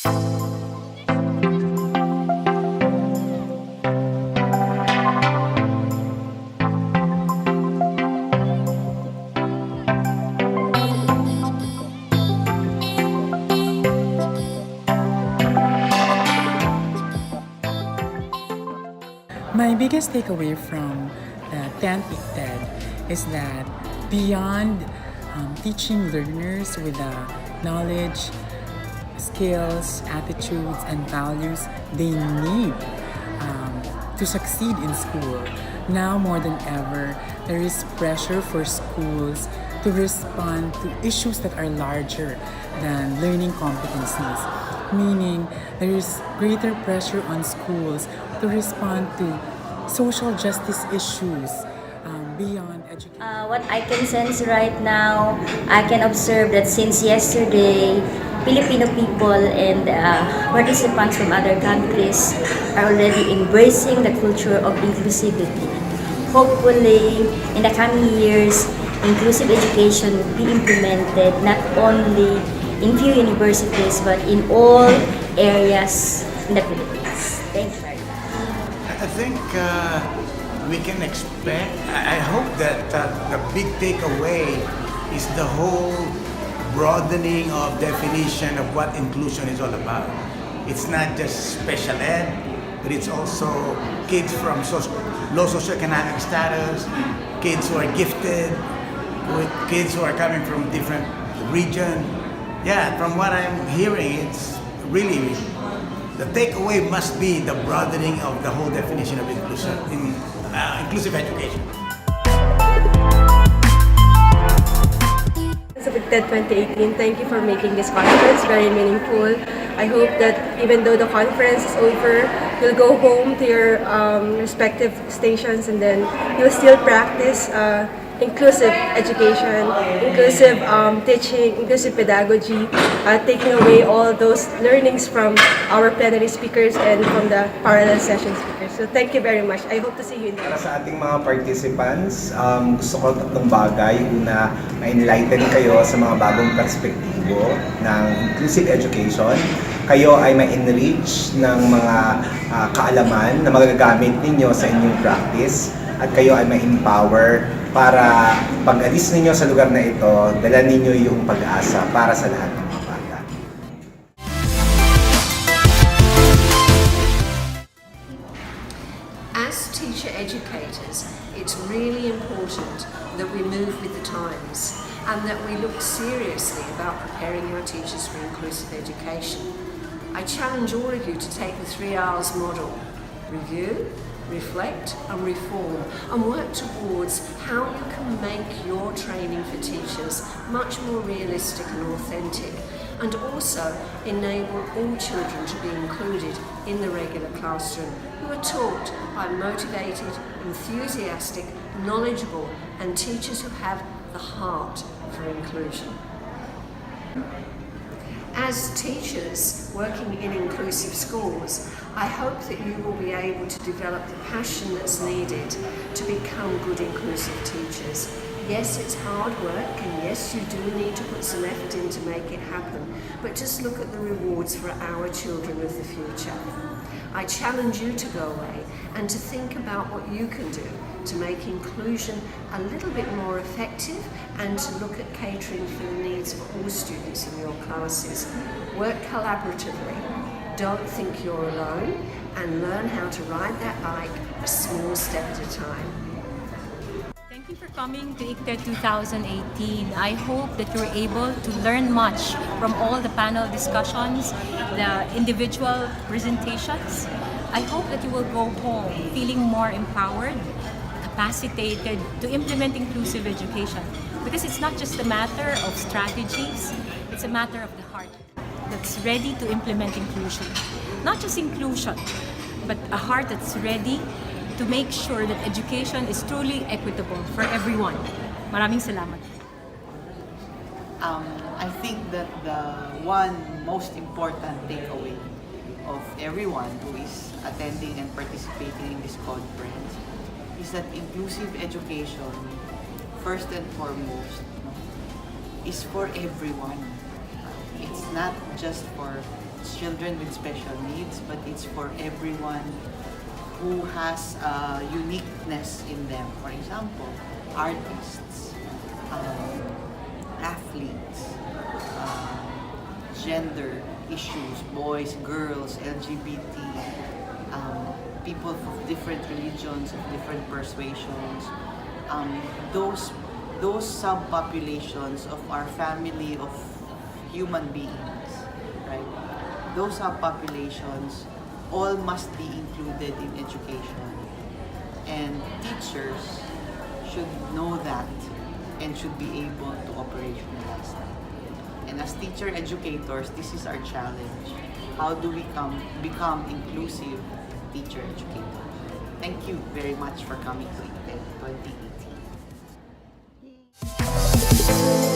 My biggest takeaway from the 10th ICTED is that beyond teaching learners with the knowledge, skills, attitudes, and values they need to succeed in school, now more than ever, there is pressure for schools to respond to issues that are larger than learning competencies. Meaning, there is greater pressure on schools to respond to social justice issues beyond education. What I can sense right now, I can observe that since yesterday, Filipino people and participants from other countries are already embracing the culture of inclusivity. Hopefully, in the coming years, inclusive education will be implemented not only in few universities but in all areas in the Philippines. Thank you very much. I think we can expect, I hope that the big takeaway is the whole broadening of definition of what inclusion is all about. It's not just special ed, but it's also kids from low socioeconomic status, kids who are gifted, kids who are coming from different regions. Yeah, from what I'm hearing, it's really, the takeaway must be the broadening of the whole definition of inclusion in inclusive education. ICTED 2018, thank you for making this conference very meaningful. I hope that even though the conference is over, you'll go home to your respective stations and then you'll still practice inclusive education, inclusive teaching, inclusive pedagogy, taking away all those learnings from our plenary speakers and from the parallel session speakers. So thank you very much. I hope to see you in there. Para sa ating mga participants, gusto ko tatlong bagay. Una, ma-enlighten kayo sa mga bagong perspektibo ng inclusive education. Kayo ay ma-enrich ng mga kaalaman na magagamit ninyo sa inyong practice. At kayo ay ma-empower para pag-alis ninyo sa lugar na ito, dala ninyo yung pag-asa para sa lahat ng mga bata. As teacher educators, it's really important that we move with the times and that we look seriously about preparing our teachers for inclusive education. I challenge all of you to take the 3 R's model: review, reflect and reform, and work towards how you can make your training for teachers much more realistic and authentic, and also enable all children to be included in the regular classroom, who are taught by motivated, enthusiastic, knowledgeable and teachers who have the heart for inclusion. As teachers working in inclusive schools, I hope that you will be able to develop the passion that's needed to become good inclusive teachers. Yes, it's hard work, and yes, you do need to put some effort in to make it happen, but just look at the rewards for our children of the future. I challenge you to go away and to think about what you can do to make inclusion a little bit more effective and to look at catering for the needs of all students in your classes. Work collaboratively, don't think you're alone, and learn how to ride that bike a small step at a time. Thank you for coming to ICTED 2018. I hope that you're able to learn much from all the panel discussions, the individual presentations. I hope that you will go home feeling more empowered, capacitated to implement inclusive education. Because it's not just a matter of strategies, it's a matter of the heart that's ready to implement inclusion. Not just inclusion, but a heart that's ready to make sure that education is truly equitable for everyone. Maraming salamat. I think that the one most important takeaway of everyone who is attending and participating in this conference is that inclusive education, first and foremost, is for everyone. It's not just for children with special needs, but it's for everyone who has a uniqueness in them. For example, artists, athletes, gender issues, boys, girls, LGBT, people of different religions, of different persuasions, those subpopulations of our family of human beings, right? Those subpopulations all must be included in education, and teachers should know that and should be able to operationalize that. And as teacher educators, this is our challenge. How do we become inclusive teacher educators? Thank you very much for coming to ICTED 2018.